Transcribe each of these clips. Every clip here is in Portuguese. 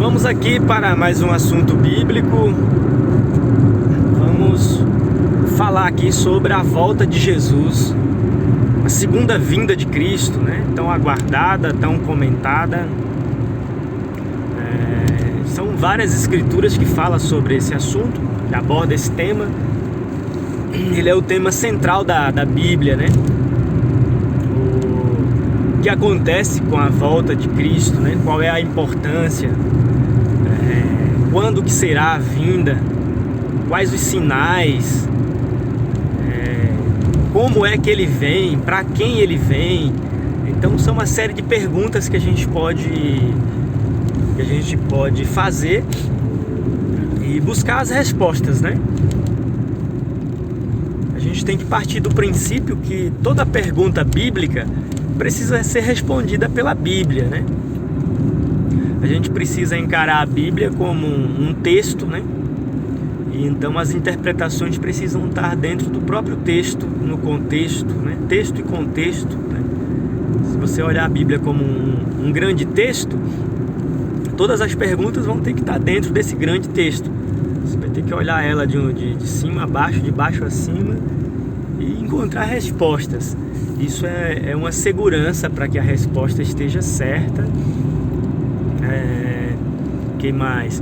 Vamos aqui para mais um assunto bíblico. Vamos falar aqui sobre a volta de Jesus, a segunda vinda de Cristo, né? Tão aguardada, tão comentada. São várias escrituras que falam sobre esse assunto, que aborda esse tema. Ele é o tema central da Bíblia, né? O que acontece com a volta de Cristo, né? Qual é a importância? Quando que será a vinda? Quais os sinais? Como é que ele vem? Para quem ele vem? Então são uma série de perguntas que a gente pode fazer e buscar as respostas, né? A gente tem que partir do princípio que toda pergunta bíblica precisa ser respondida pela Bíblia, né? A gente precisa encarar a Bíblia como um texto, né? E então as interpretações precisam estar dentro do próprio texto, no contexto, né? Texto e contexto, né? Se você olhar a Bíblia como um grande texto, todas as perguntas vão ter que estar dentro desse grande texto. Você vai ter que olhar ela de cima a baixo, de baixo a cima e encontrar respostas. Isso é uma segurança para que a resposta esteja certa. Que mais?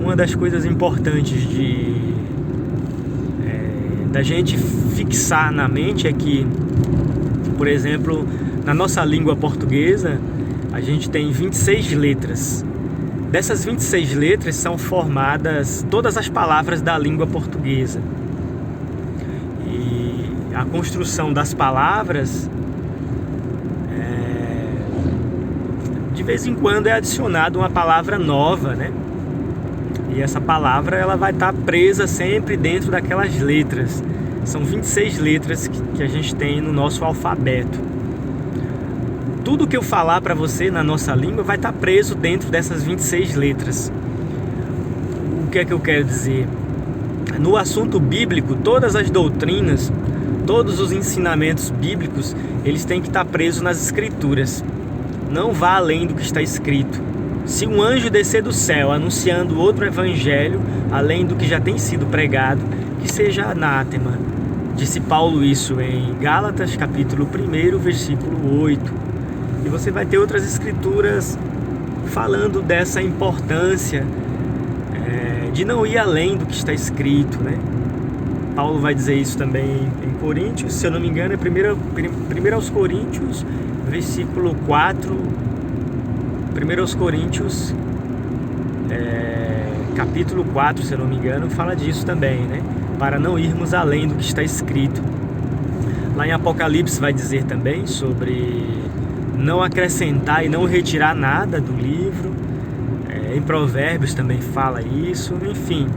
Uma das coisas importantes da gente fixar na mente é que, por exemplo, na nossa língua portuguesa, a gente tem 26 letras. Dessas 26 letras são formadas todas as palavras da língua portuguesa. E a construção das palavras, de vez em quando é adicionada uma palavra nova, né? E essa palavra ela vai estar presa sempre dentro daquelas letras. São 26 letras que a gente tem no nosso alfabeto. Tudo que eu falar para você na nossa língua vai estar preso dentro dessas 26 letras. O que é que eu quero dizer? No assunto bíblico, todas as doutrinas, todos os ensinamentos bíblicos, eles têm que estar presos nas escrituras. Não vá além do que está escrito. Se um anjo descer do céu anunciando outro evangelho, além do que já tem sido pregado, que seja anátema. Disse Paulo isso em Gálatas, capítulo 1, versículo 8. E você vai ter outras escrituras falando dessa importância de não ir além do que está escrito, né? Paulo vai dizer isso também em Coríntios, se eu não me engano, é 1 aos Coríntios, versículo 4, 1 aos Coríntios, capítulo 4, se eu não me engano, fala disso também, né? Para não irmos além do que está escrito. Lá em Apocalipse vai dizer também sobre não acrescentar e não retirar nada do livro. Em Provérbios também fala isso. Enfim,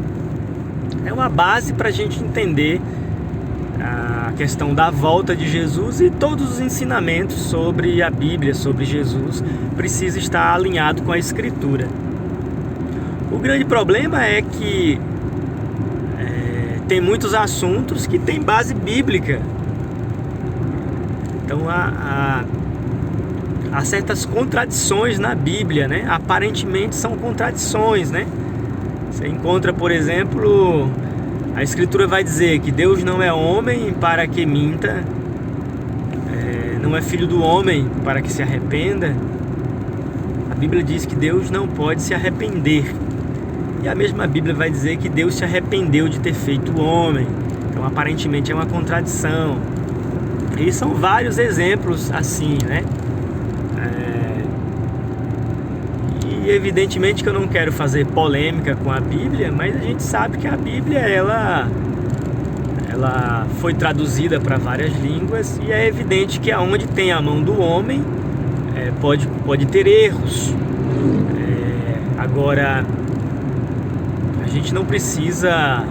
é uma base para a gente entender a questão da volta de Jesus, e todos os ensinamentos sobre a Bíblia, sobre Jesus, precisa estar alinhado com a Escritura. O grande problema é que tem muitos assuntos que têm base bíblica. Então há certas contradições na Bíblia, né? Aparentemente são contradições, né? Você encontra, por exemplo, a Escritura vai dizer que Deus não é homem para que minta, não é filho do homem para que se arrependa. A Bíblia diz que Deus não pode se arrepender. E a mesma Bíblia vai dizer que Deus se arrependeu de ter feito o homem. Então aparentemente é uma contradição. E são vários exemplos assim, né? E evidentemente que eu não quero fazer polêmica com a Bíblia, mas a gente sabe que a Bíblia ela foi traduzida para várias línguas, e é evidente que aonde tem a mão do homem pode ter erros. Agora, a gente não precisa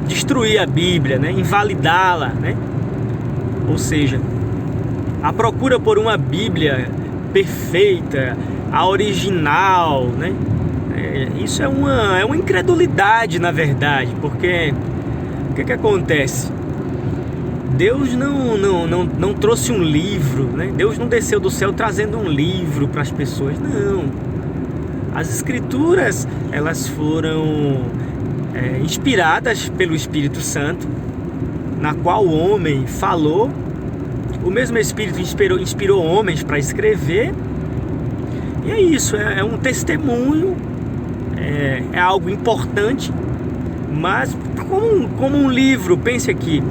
destruir a Bíblia, né? Invalidá-la, né? Ou seja, a procura por uma Bíblia perfeita, a original, né? Isso é uma incredulidade, na verdade, porque o que acontece? Deus não trouxe um livro, né? Deus não desceu do céu trazendo um livro para as pessoas, não. As escrituras, elas foram inspiradas pelo Espírito Santo, na qual o homem falou. O mesmo Espírito inspirou homens para escrever. E é isso, é um testemunho, é algo importante. Mas como um livro, pense aqui,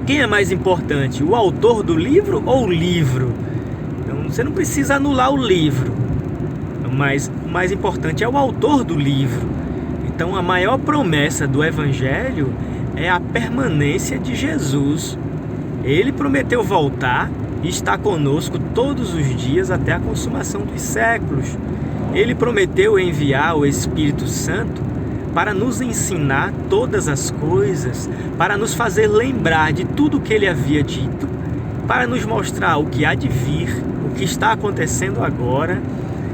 quem é mais importante, o autor do livro ou o livro? Então, você não precisa anular o livro, mas o mais importante é o autor do livro. Então a maior promessa do Evangelho é a permanência de Jesus. Ele prometeu voltar e estar conosco todos os dias até a consumação dos séculos. Ele prometeu enviar o Espírito Santo para nos ensinar todas as coisas, para nos fazer lembrar de tudo o que ele havia dito, para nos mostrar o que há de vir, o que está acontecendo agora.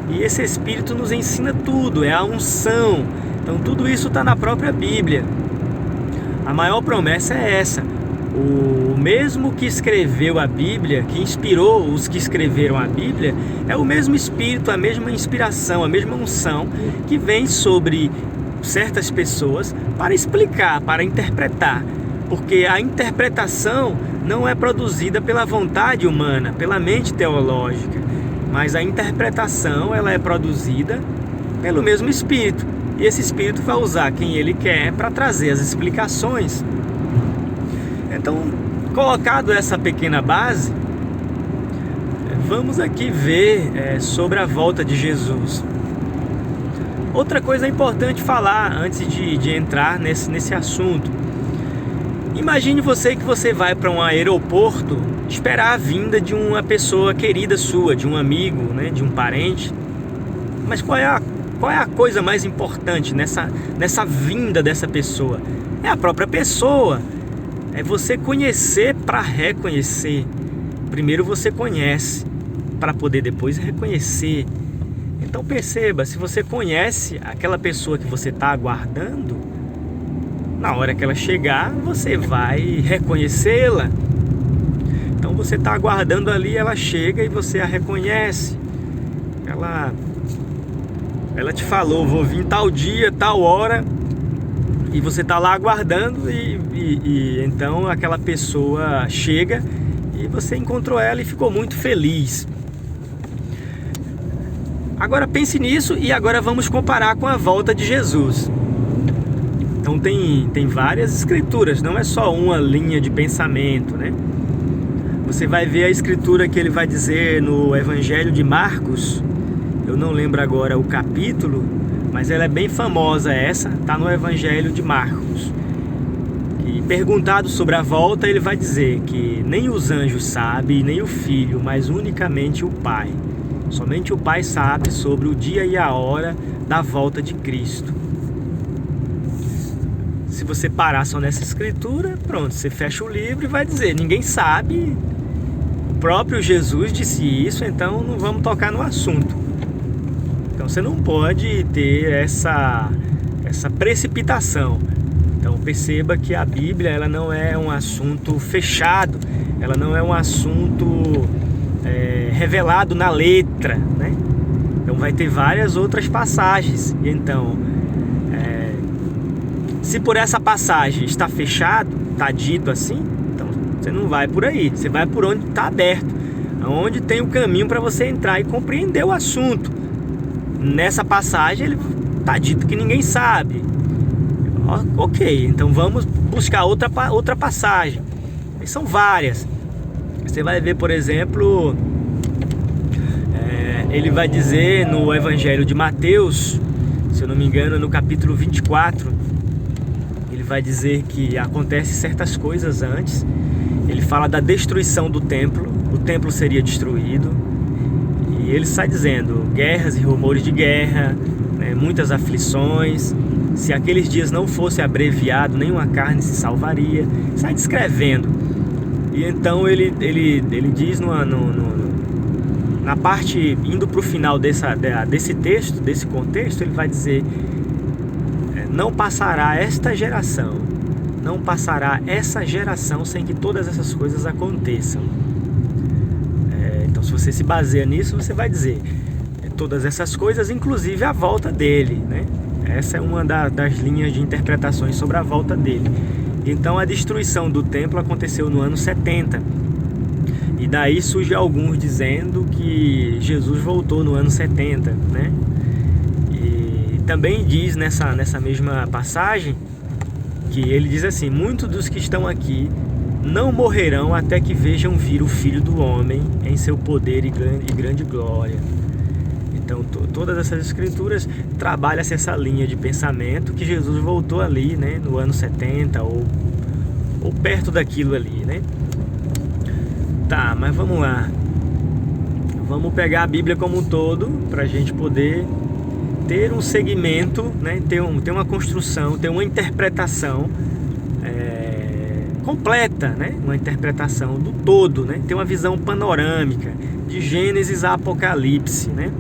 E esse Espírito nos ensina tudo, é a unção. Então tudo isso está na própria Bíblia. A maior promessa é essa. O mesmo que escreveu a Bíblia, que inspirou os que escreveram a Bíblia, é o mesmo Espírito, a mesma inspiração, a mesma unção que vem sobre certas pessoas para explicar, para interpretar. Porque a interpretação não é produzida pela vontade humana, pela mente teológica, mas a interpretação ela é produzida pelo mesmo Espírito. E esse Espírito vai usar quem ele quer para trazer as explicações. Então, colocado essa pequena base, vamos aqui ver sobre a volta de Jesus. Outra coisa importante falar antes de entrar nesse assunto. Imagine que você vai para um aeroporto esperar a vinda de uma pessoa querida sua, de um amigo, né, de um parente. Mas qual é a coisa mais importante nessa vinda dessa pessoa? É a própria pessoa. É você conhecer para reconhecer. Primeiro você conhece para poder depois reconhecer. Então perceba, se você conhece aquela pessoa que você está aguardando, na hora que ela chegar, você vai reconhecê-la. Então você está aguardando ali, ela chega e você a reconhece. Ela te falou, vou vir tal dia, tal hora, e você está lá aguardando e então aquela pessoa chega e você encontrou ela e ficou muito feliz. Agora pense nisso e agora vamos comparar com a volta de Jesus. Então tem várias escrituras, não é só uma linha de pensamento, né? Você vai ver a escritura que ele vai dizer no Evangelho de Marcos. Eu não lembro agora o capítulo, mas ela é bem famosa essa, está no Evangelho de Marcos. E perguntado sobre a volta, ele vai dizer que nem os anjos sabem, nem o Filho, mas unicamente o Pai. Somente o Pai sabe sobre o dia e a hora da volta de Cristo. Se você parar só nessa escritura, pronto, você fecha o livro e vai dizer, ninguém sabe. O próprio Jesus disse isso, então não vamos tocar no assunto. Então você não pode ter essa precipitação. Então perceba que a Bíblia ela não é um assunto fechado, ela não é um assunto revelado na letra, né? Então vai ter várias outras passagens. Então, se por essa passagem está fechado, está dito assim, então você não vai por aí, você vai por onde está aberto, onde tem o caminho para você entrar e compreender o assunto. Nessa passagem ele está dito que ninguém sabe. Ok, então vamos buscar outra passagem. E são várias. Você vai ver, por exemplo, ele vai dizer no Evangelho de Mateus, se eu não me engano, no capítulo 24, ele vai dizer que acontece certas coisas antes. Ele fala da destruição do templo, o templo seria destruído, e ele está dizendo guerras e rumores de guerra, né, muitas aflições. Se aqueles dias não fosse abreviado, nenhuma carne se salvaria. Sai descrevendo. E então ele diz na parte, indo para o final desse texto, desse contexto, ele vai dizer: não passará esta geração, não passará essa geração sem que todas essas coisas aconteçam. Então se você se baseia nisso, você vai dizer: todas essas coisas, inclusive a volta dele, né? Essa é uma das linhas de interpretações sobre a volta dele. Então a destruição do templo aconteceu no ano 70. E daí surge alguns dizendo que Jesus voltou no ano 70, né? E também diz nessa mesma passagem que ele diz assim: muitos dos que estão aqui não morrerão até que vejam vir o Filho do Homem em seu poder e grande glória. Então todas essas escrituras trabalham essa linha de pensamento que Jesus voltou ali, né, no ano 70 ou perto daquilo ali, né? Tá, mas vamos lá. Vamos pegar a Bíblia como um todo para a gente poder ter um segmento, né, ter uma construção, ter uma interpretação completa, né? Uma interpretação do todo, né? Ter uma visão panorâmica de Gênesis a Apocalipse, né?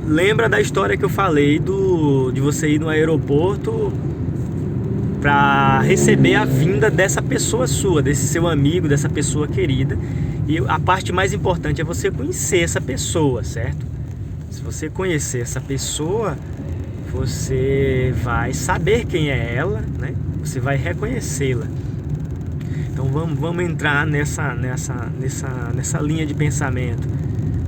Lembra da história que eu falei de você ir no aeroporto para receber a vinda dessa pessoa sua, desse seu amigo, dessa pessoa querida. E a parte mais importante é você conhecer essa pessoa, certo? Se você conhecer essa pessoa, você vai saber quem é ela, né? Você vai reconhecê-la. Então vamos entrar nessa linha de pensamento.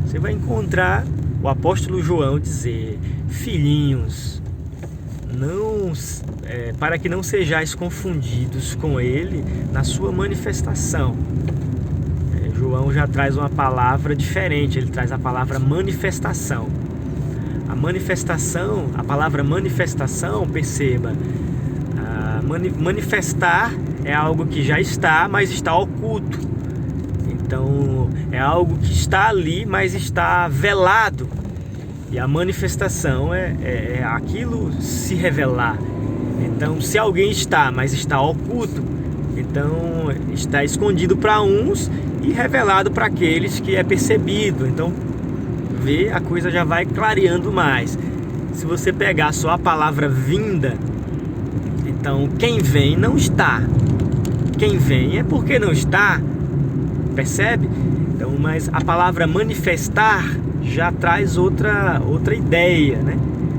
Você vai encontrar o apóstolo João dizer: filhinhos, para que não sejais confundidos com ele na sua manifestação. João já traz uma palavra diferente, ele traz a palavra manifestação. A palavra manifestação, perceba, manifestar é algo que já está, mas está oculto. Então é algo que está ali, mas está velado. E a manifestação é aquilo se revelar. Então, se alguém está, mas está oculto, então está escondido para uns e revelado para aqueles que é percebido. Então, a coisa já vai clareando mais. Se você pegar só a palavra vinda, então quem vem não está. Quem vem é porque não está. Percebe? Então, mas a palavra manifestar já traz outra ideia, né?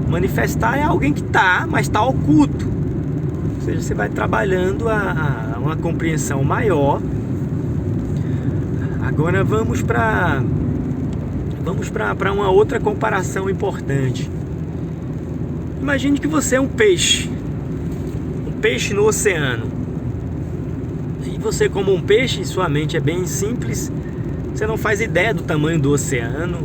Manifestar é alguém que está, mas está oculto. Ou seja, você vai trabalhando uma compreensão maior. Agora vamos para uma outra comparação importante. Imagine que você é um peixe no oceano. E você, como um peixe, sua mente é bem simples, você não faz ideia do tamanho do oceano.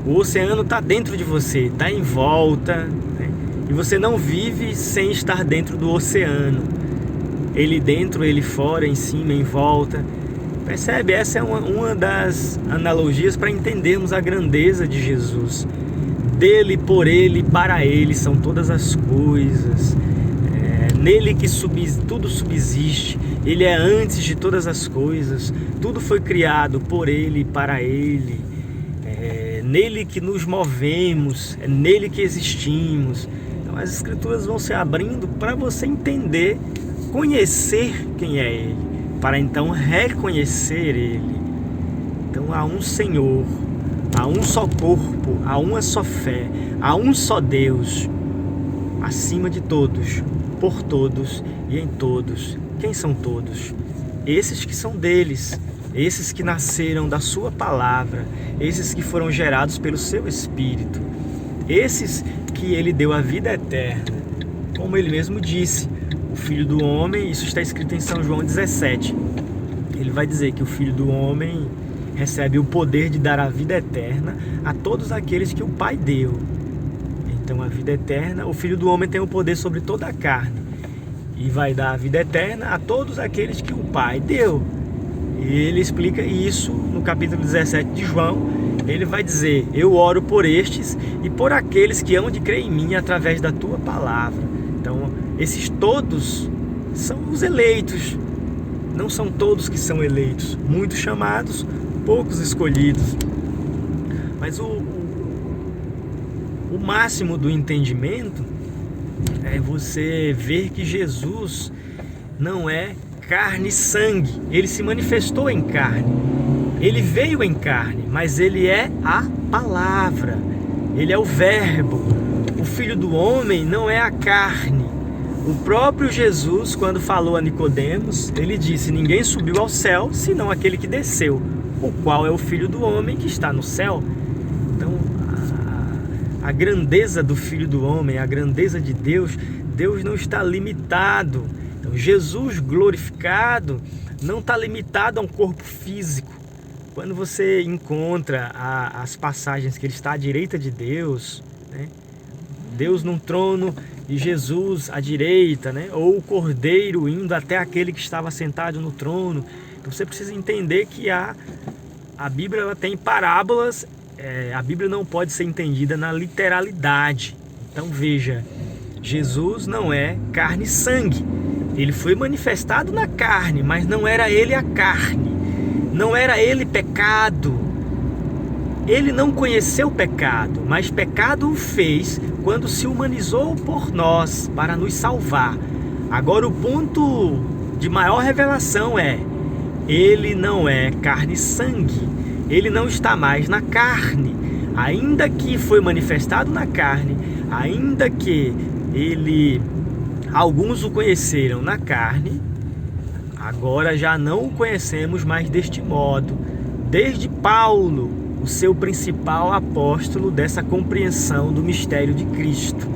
O oceano está dentro de você, está em volta, né? E você não vive sem estar dentro do oceano. Ele dentro, ele fora, em cima, em volta. Percebe? Essa é uma das analogias para entendermos a grandeza de Jesus. Dele, por ele, para ele são todas as coisas. Nele que tudo subsiste. Ele é antes de todas as coisas. Tudo foi criado por ele e para ele. Nele que nos movemos, é nele que existimos. Então as escrituras vão se abrindo para você entender, conhecer quem é ele, para então reconhecer ele. Então há um Senhor, há um só corpo, há uma só fé, há um só Deus, acima de todos, por todos e em todos. Quem são todos? Esses que são deles, esses que nasceram da sua palavra, esses que foram gerados pelo seu Espírito, esses que ele deu a vida eterna. Como ele mesmo disse, o Filho do Homem, isso está escrito em São João 17, ele vai dizer que o Filho do Homem recebe o poder de dar a vida eterna a todos aqueles que o Pai deu. Então a vida eterna, o Filho do Homem tem o poder sobre toda a carne e vai dar a vida eterna a todos aqueles que o Pai deu. E ele explica isso no capítulo 17 de João. Ele vai dizer: eu oro por estes e por aqueles que hão de crer em mim através da tua palavra. Então, esses todos são os eleitos. Não são todos que são eleitos. Muitos chamados, poucos escolhidos. Mas o máximo do entendimento é você ver que Jesus não é carne e sangue. Ele se manifestou em carne. Ele veio em carne, mas ele é a palavra, ele é o verbo. O Filho do Homem não é a carne. O próprio Jesus, quando falou a Nicodemos, ele disse: ninguém subiu ao céu, senão aquele que desceu, o qual é o Filho do Homem que está no céu. Então, a grandeza do Filho do Homem, a grandeza de Deus, Deus não está limitado. Então, Jesus glorificado não está limitado a um corpo físico. Quando você encontra as passagens que ele está à direita de Deus, né? Deus num trono e Jesus à direita, né? Ou o Cordeiro indo até aquele que estava sentado no trono. Então você precisa entender que a Bíblia ela tem parábolas. A Bíblia não pode ser entendida na literalidade. Então veja, Jesus não é carne e sangue. Ele foi manifestado na carne, mas não era ele a carne. Não era ele pecado. Ele não conheceu o pecado, mas pecado o fez quando se humanizou por nós, para nos salvar. Agora o ponto de maior revelação é: ele não é carne e sangue. Ele não está mais na carne. Ainda que foi manifestado na carne, ainda que alguns o conheceram na carne, agora já não o conhecemos mais deste modo. Desde Paulo, o seu principal apóstolo dessa compreensão do mistério de Cristo.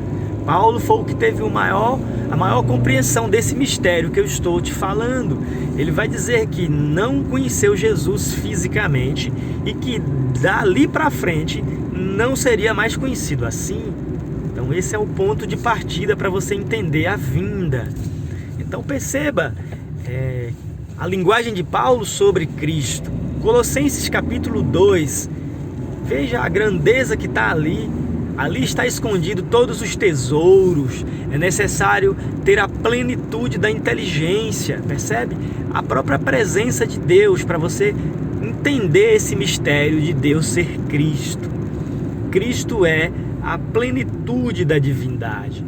Paulo foi o que teve a maior compreensão desse mistério que eu estou te falando. Ele vai dizer que não conheceu Jesus fisicamente e que dali para frente não seria mais conhecido assim. Então esse é o ponto de partida para você entender a vinda. Então perceba a linguagem de Paulo sobre Cristo. Colossenses capítulo 2, veja a grandeza que está ali. Ali está escondido todos os tesouros. É necessário ter a plenitude da inteligência, percebe? A própria presença de Deus para você entender esse mistério de Deus ser Cristo. Cristo é a plenitude da divindade.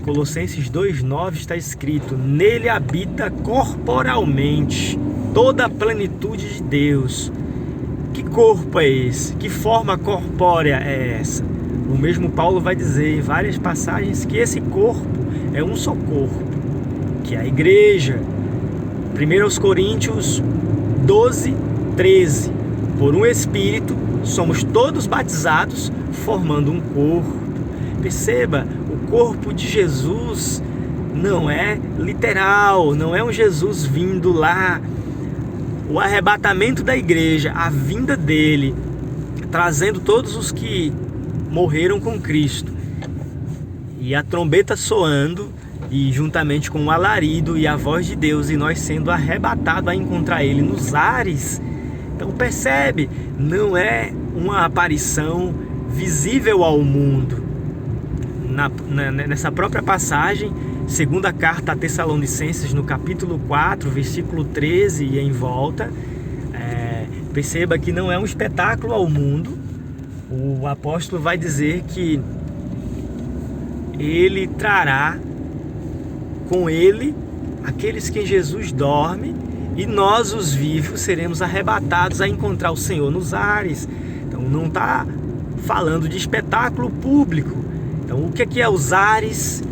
Colossenses 2,9 está escrito: nele habita corporalmente toda a plenitude de Deus. Que corpo é esse? Que forma corpórea é essa? O mesmo Paulo vai dizer em várias passagens que esse corpo é um só corpo, que é a igreja. 1 Coríntios 12:13. Por um Espírito somos todos batizados, formando um corpo. Perceba, o corpo de Jesus não é literal, não é um Jesus vindo lá. O arrebatamento da igreja, a vinda dele, trazendo todos os que morreram com Cristo, e a trombeta soando, e juntamente com o alarido e a voz de Deus, e nós sendo arrebatados a encontrar ele nos ares. Então percebe, não é uma aparição visível ao mundo. Nessa própria passagem, segunda carta a Tessalonicenses, no capítulo 4, versículo 13 e em volta, perceba que não é um espetáculo ao mundo. O apóstolo vai dizer que ele trará com ele aqueles que em Jesus dorme, e nós, os vivos, seremos arrebatados a encontrar o Senhor nos ares. Então não está falando de espetáculo público. Então o que é os ares?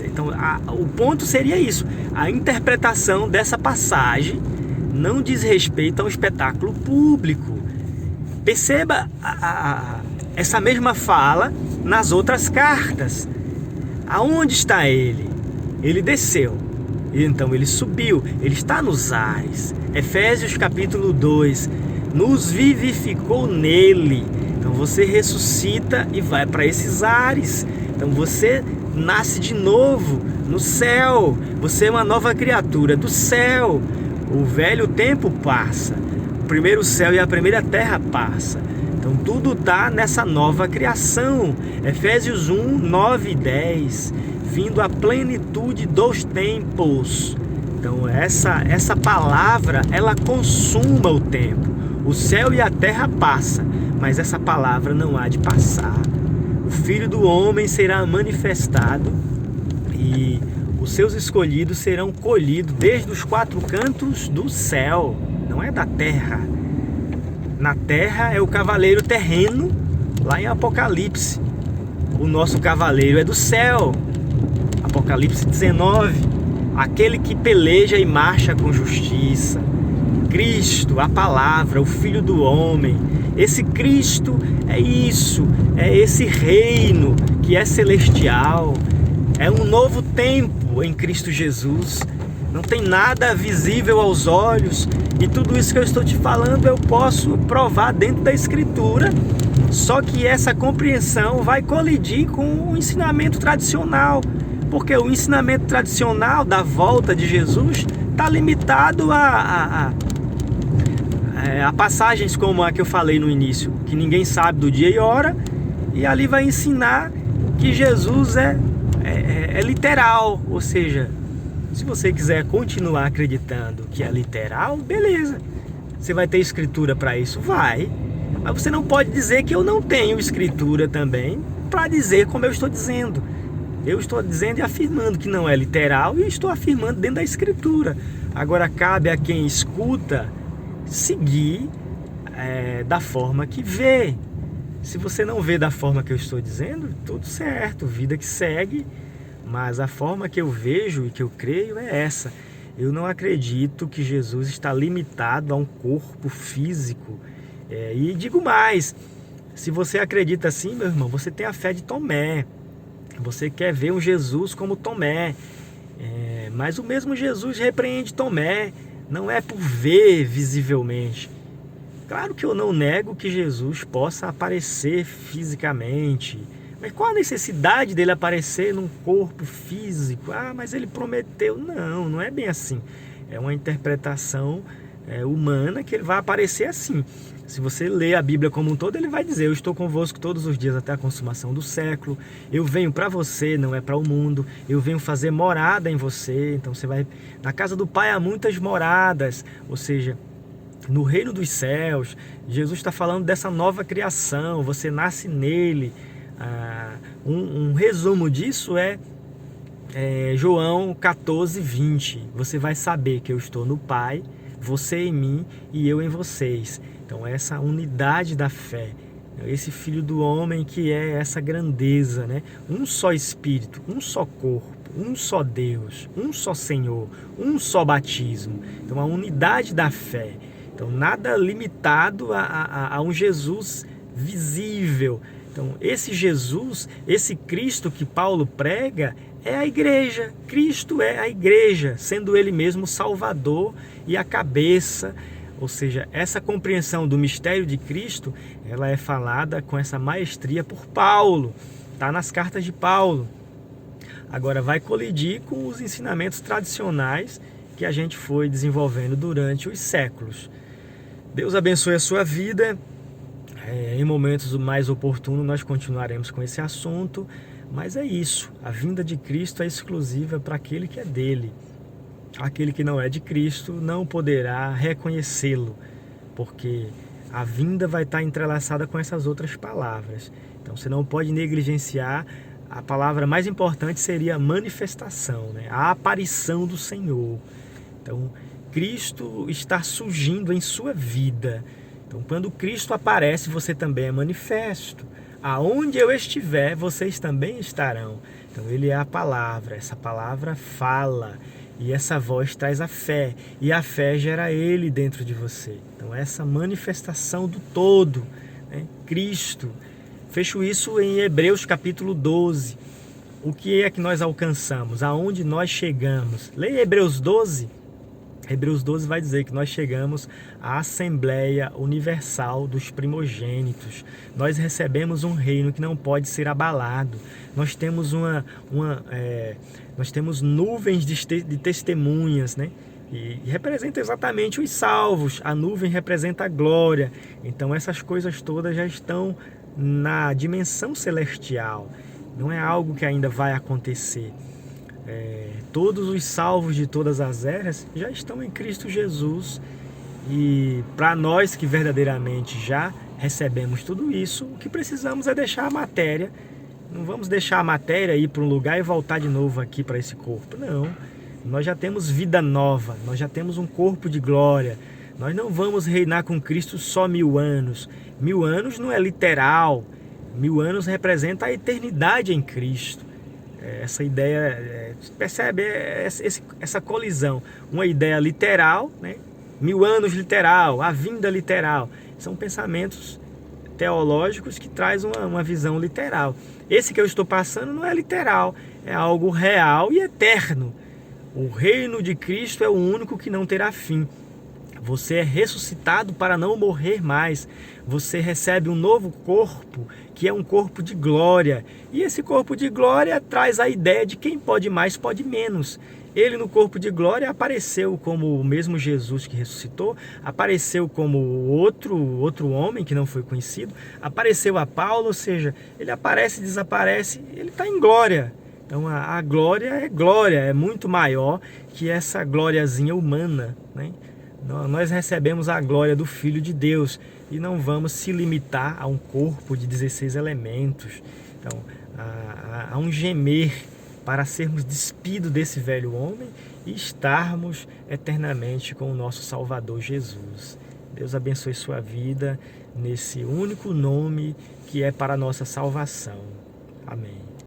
Então o ponto seria isso: a interpretação dessa passagem não diz respeito ao espetáculo público. Perceba essa mesma fala nas outras cartas. Aonde está ele? Ele desceu, então ele subiu, ele está nos ares. Efésios capítulo 2, nos vivificou nele. Então você ressuscita e vai para esses ares. Então você nasce de novo no céu. Você é uma nova criatura do céu. O velho tempo passa, o primeiro céu e a primeira terra passa. Então tudo está nessa nova criação. Efésios 1, 9 e 10. Vindo à plenitude dos tempos. Então essa palavra, ela consuma o tempo. O céu e a terra passam, mas essa palavra não há de passar. O Filho do Homem será manifestado e os seus escolhidos serão colhidos desde os quatro cantos do céu, não é da terra. na terra é o cavaleiro terreno, lá em Apocalipse. O nosso cavaleiro é do céu, Apocalipse 19, aquele que peleja e marcha com justiça. Cristo, a palavra, o Filho do Homem. Esse Cristo é isso, é esse reino que é celestial. É um novo tempo em Cristo Jesus. Não tem nada visível aos olhos. E tudo isso que eu estou te falando eu posso provar dentro da Escritura. Só que essa compreensão vai colidir com o ensinamento tradicional. Porque o ensinamento tradicional da volta de Jesus está limitado a passagens como a que eu falei no início, que ninguém sabe do dia e hora, e ali vai ensinar que Jesus é literal, ou seja, se você quiser continuar acreditando que é literal, beleza, você vai ter escritura para isso? Vai, mas você não pode dizer que eu não tenho escritura também para dizer como eu estou dizendo. Eu estou dizendo e afirmando que não é literal e estou afirmando dentro da escritura. Agora cabe a quem escuta seguir da forma que vê. Se você não vê da forma que eu estou dizendo, tudo certo, vida que segue, mas a forma que eu vejo e que eu creio é essa. Eu não acredito que Jesus está limitado a um corpo físico. E digo mais, se você acredita assim, meu irmão, você tem a fé de Tomé. Você quer ver um Jesus como Tomé. Mas o mesmo Jesus repreende Tomé. Não é por ver visivelmente. Claro que eu não nego que Jesus possa aparecer fisicamente. Mas qual a necessidade dele aparecer num corpo físico? Mas ele prometeu. Não, não é bem assim. É uma interpretação humana que ele vai aparecer assim. Se você ler a Bíblia como um todo, ele vai dizer: eu estou convosco todos os dias até a consumação do século. Eu venho para você, não é para o mundo. Eu venho fazer morada em você. Então você vai... Na casa do Pai há muitas moradas. Ou seja, no reino dos céus, Jesus está falando dessa nova criação. Você nasce nele. Um resumo disso é João 14, 20. Você vai saber que eu estou no Pai, você em mim e eu em vocês. Então essa unidade da fé, esse Filho do Homem que é essa grandeza, né? Um só Espírito, um só corpo, um só Deus, um só Senhor, um só batismo. Então a unidade da fé. Então nada limitado a um Jesus visível. Então esse Jesus, esse Cristo que Paulo prega é a igreja. Cristo é a igreja, sendo ele mesmo o Salvador e a cabeça. Ou seja, essa compreensão do mistério de Cristo, ela é falada com essa maestria por Paulo. Está nas cartas de Paulo. Agora vai colidir com os ensinamentos tradicionais que a gente foi desenvolvendo durante os séculos. Deus abençoe a sua vida. Em momentos mais oportunos nós continuaremos com esse assunto. Mas é isso. A vinda de Cristo é exclusiva para aquele que é dele. Aquele que não é de Cristo não poderá reconhecê-lo, porque a vinda vai estar entrelaçada com essas outras palavras. Então você não pode negligenciar. A palavra mais importante seria a manifestação, né? A aparição do Senhor. Então Cristo está surgindo em sua vida. Então quando Cristo aparece, você também é manifesto. Aonde eu estiver, vocês também estarão. Então ele é a palavra, essa palavra fala. E essa voz traz a fé, e a fé gera ele dentro de você. Então essa manifestação do todo, né? Cristo. Fecho isso em Hebreus capítulo 12. O que é que nós alcançamos? Aonde nós chegamos? Leia Hebreus 12. Hebreus 12 vai dizer que nós chegamos à Assembleia Universal dos Primogênitos. Nós recebemos um reino que não pode ser abalado. Nós temos nós temos nuvens de testemunhas, né? E representa exatamente os salvos. A nuvem representa a glória. Então essas coisas todas já estão na dimensão celestial. Não é algo que ainda vai acontecer. Todos os salvos de todas as eras já estão em Cristo Jesus. E para nós que verdadeiramente já recebemos tudo isso, o que precisamos é deixar a matéria. Não vamos deixar a matéria ir para um lugar e voltar de novo aqui para esse corpo. Não. Nós já temos vida nova, nós já temos um corpo de glória, Nós não vamos reinar com Cristo só 1000 anos. 1000 anos não é literal. 1000 anos representa a eternidade em Cristo. Essa ideia, percebe essa colisão? Uma ideia literal, né? 1000 anos literal, a vinda literal. São pensamentos teológicos que trazem uma visão literal. Esse que eu estou passando não é literal, é algo real e eterno. O reino de Cristo é o único que não terá fim. Você é ressuscitado para não morrer mais. Você recebe um novo corpo, que é um corpo de glória. E esse corpo de glória traz a ideia de quem pode mais, pode menos. Ele no corpo de glória apareceu como o mesmo Jesus que ressuscitou, apareceu como outro homem que não foi conhecido, apareceu a Paulo, ou seja, ele aparece e desaparece, ele está em glória. Então a glória, é muito maior que essa gloriazinha humana, né? Nós recebemos a glória do Filho de Deus e não vamos se limitar a um corpo de 16 elementos. Então há um gemer para sermos despidos desse velho homem e estarmos eternamente com o nosso Salvador Jesus. Deus abençoe sua vida nesse único nome que é para a nossa salvação. Amém.